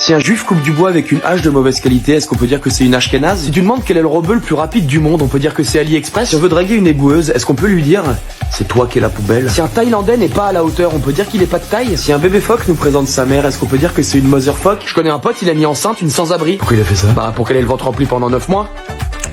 Si un juif coupe du bois avec une hache de mauvaise qualité, est-ce qu'on peut dire que c'est une ashkénaze? Si tu demandes quel est le rebeu le plus rapide du monde, on peut dire que c'est AliExpress. Si on veut draguer une éboueuse, est-ce qu'on peut lui dire c'est toi qui es la poubelle? Si un Thaïlandais n'est pas à la hauteur, on peut dire qu'il est pas de taille. Si un bébé phoque nous présente sa mère, est-ce qu'on peut dire que c'est une motherfuck? Je connais un pote, il a mis enceinte une sans-abri. Pourquoi il a fait ça? Bah pour qu'elle ait le ventre rempli pendant 9 mois.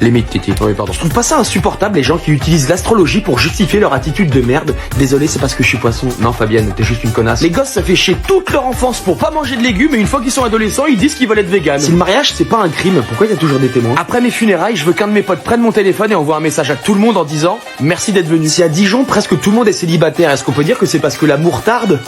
Limite, Titi. Oui, pardon. Je trouve pas ça insupportable, les gens qui utilisent l'astrologie pour justifier leur attitude de merde. Désolé, c'est parce que je suis poisson. Non, Fabienne, t'es juste une connasse. Les gosses, ça fait chier toute leur enfance pour pas manger de légumes, et une fois qu'ils sont adolescents, ils disent qu'ils veulent être véganes. Si le mariage, c'est pas un crime, pourquoi il y a toujours des témoins? Après mes funérailles, je veux qu'un de mes potes prenne mon téléphone et envoie un message à tout le monde en disant merci d'être venu. Si à Dijon, presque tout le monde est célibataire, est-ce qu'on peut dire que c'est parce que l'amour tarde?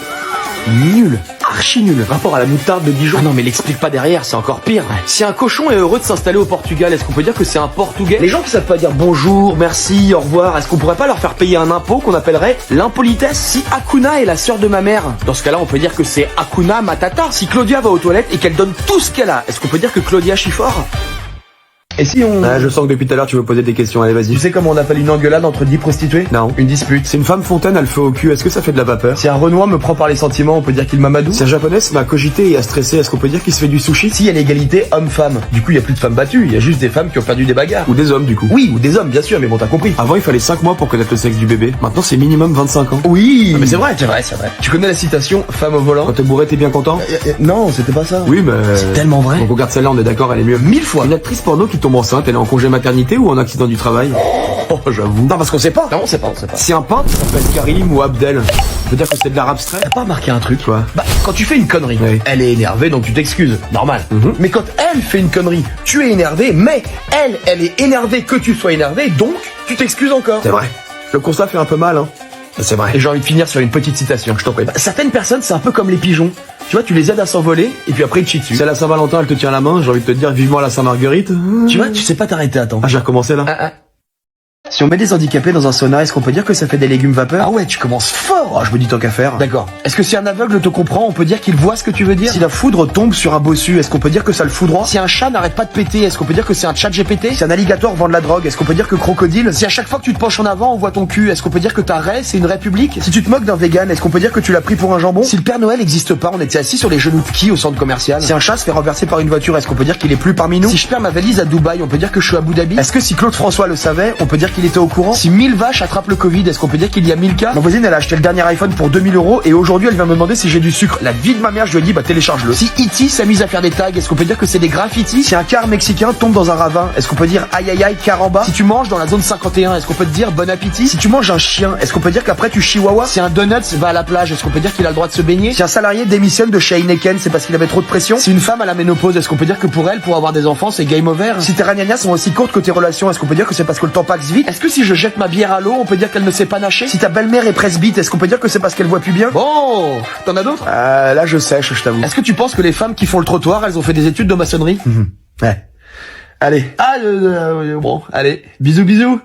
Nul. Archi nul. Rapport à la moutarde de Dijon. Ah non mais l'explique pas derrière, c'est encore pire. Si un cochon est heureux de s'installer au Portugal, est-ce qu'on peut dire que c'est un portugais? Les gens qui savent pas dire bonjour, merci, au revoir, est-ce qu'on pourrait pas leur faire payer un impôt qu'on appellerait l'impolitesse? Si Akuna est la sœur de ma mère, dans ce cas-là on peut dire que c'est Akuna Matata. Si Claudia va aux toilettes et qu'elle donne tout ce qu'elle a, est-ce qu'on peut dire que Claudia chie fort? Et si on... Ah, je sens que depuis tout à l'heure tu veux poser des questions, allez vas-y. Tu sais comment on appelle une engueulade entre 10 prostituées? Non. Une dispute. Si une femme fontaine a le feu au cul, est-ce que ça fait de la vapeur? Si un Renoir me prend par les sentiments, on peut dire qu'il m'amadoue. Si un japonais m'a cogité et a stressé, est-ce qu'on peut dire qu'il se fait du sushi? Si y a l'égalité homme-femme, du coup il y a plus de femmes battues, il y a juste des femmes qui ont perdu des bagarres. Ou des hommes du coup. Oui, ou des hommes bien sûr, mais bon t'as compris. Avant il fallait 5 mois pour connaître le sexe du bébé, maintenant c'est minimum 25 ans. Oui. Ah, Mais c'est vrai. Tu connais la citation femme au volant? Quand t'es bourré t'es bien content? Non, c'était pas ça. Oui mais... C'est tellement vrai. Donc on regarde celle-là, on est d'accord, elle est mieux. 1000 fois. Une actrice porno qui tombe enceinte, elle est en congé maternité ou en accident du travail? Oh j'avoue. Non parce qu'on sait pas. Non on sait pas. Si un peintre s'appelle Karim ou Abdel, on peut dire que c'est de l'art abstrait? T'as pas remarqué un truc? Quoi? Bah quand tu fais une connerie, Oui. elle est énervée donc tu t'excuses. Normal. Mais quand elle fait une connerie, tu es énervé, mais elle est énervée que tu sois énervé, donc tu t'excuses encore. C'est vrai. Le constat fait un peu mal, hein. C'est vrai. Et j'ai envie de finir sur une petite citation, je t'en prie. Certaines personnes, c'est un peu comme les pigeons. Tu vois, tu les aides à s'envoler, et puis après ils te chient dessus. Si à la Saint-Valentin elle te tient la main, j'ai envie de te dire vivement à la Saint-Marguerite. Tu vois, tu sais pas t'arrêter, attends. Ah j'ai recommencé là. Si on met des handicapés dans un sauna, est-ce qu'on peut dire que ça fait des légumes vapeur? Ah ouais, tu commences fort. Je me dis tant qu'à faire. D'accord. Est-ce que si un aveugle te comprend, on peut dire qu'il voit ce que tu veux dire? Si la foudre tombe sur un bossu, est-ce qu'on peut dire que ça le foudroie? Si un chat n'arrête pas de péter, est-ce qu'on peut dire que c'est un chat GPT? Si un alligator vend de la drogue, est-ce qu'on peut dire que crocodile? Si à chaque fois que tu te penches en avant, on voit ton cul, est-ce qu'on peut dire que ta raie, c'est une république? Si tu te moques d'un vegan, est-ce qu'on peut dire que tu l'as pris pour un jambon? Si le Père Noël n'existe pas, on était assis sur les genoux de qui au centre commercial? Si un chat se fait renverser par une voiture, est-ce qu'on peut dire qu'il est plus parmi nous? Si je perds ma valise à Dubaï, on peut dire que je suis à Abu Dhabi? Est-ce que si Claude François le savait, on peut dire qu'il était au courant? Si 1000 vaches attrapent le Covid, est-ce qu'on peut dire qu'il y a 1000 cas? Ma voisine, elle a acheté le dernier iPhone pour 2000 € et aujourd'hui elle vient me demander si j'ai du sucre. La vie de ma mère, je lui ai dit bah télécharge-le. Si E.T. s'amuse à faire des tags, est-ce qu'on peut dire que c'est des graffitis? Si un car mexicain tombe dans un ravin, est-ce qu'on peut dire aïe aïe aïe caramba? Si tu manges dans la zone 51, est-ce qu'on peut te dire bon appétit? Si tu manges un chien, est-ce qu'on peut dire qu'après tu chihuahua? Si un donuts va à la plage, est-ce qu'on peut dire qu'il a le droit de se baigner? Si un salarié démissionne de chez Heineken, c'est parce qu'il avait trop de pression? Si une femme a la ménopause, est-ce qu'on peut dire que pour elle, pour avoir des enfants, c'est game over? Si tes ragnagnas sont aussi courtes que tes relations, est-ce qu'on peut dire que c'est parce que le temps passe vite? Est-ce que si je jette ma bière à l'eau, on peut dire qu'elle ne sait pas nager? Si ta belle-mère est presbyte, est-ce qu'on peut dire que c'est parce qu'elle voit plus bien? Bon, t'en as d'autres? Là je sèche, je t'avoue. Est-ce que tu penses que les femmes qui font le trottoir, elles ont fait des études de maçonnerie? Ouais. Allez. Bon, allez. Bisous bisous.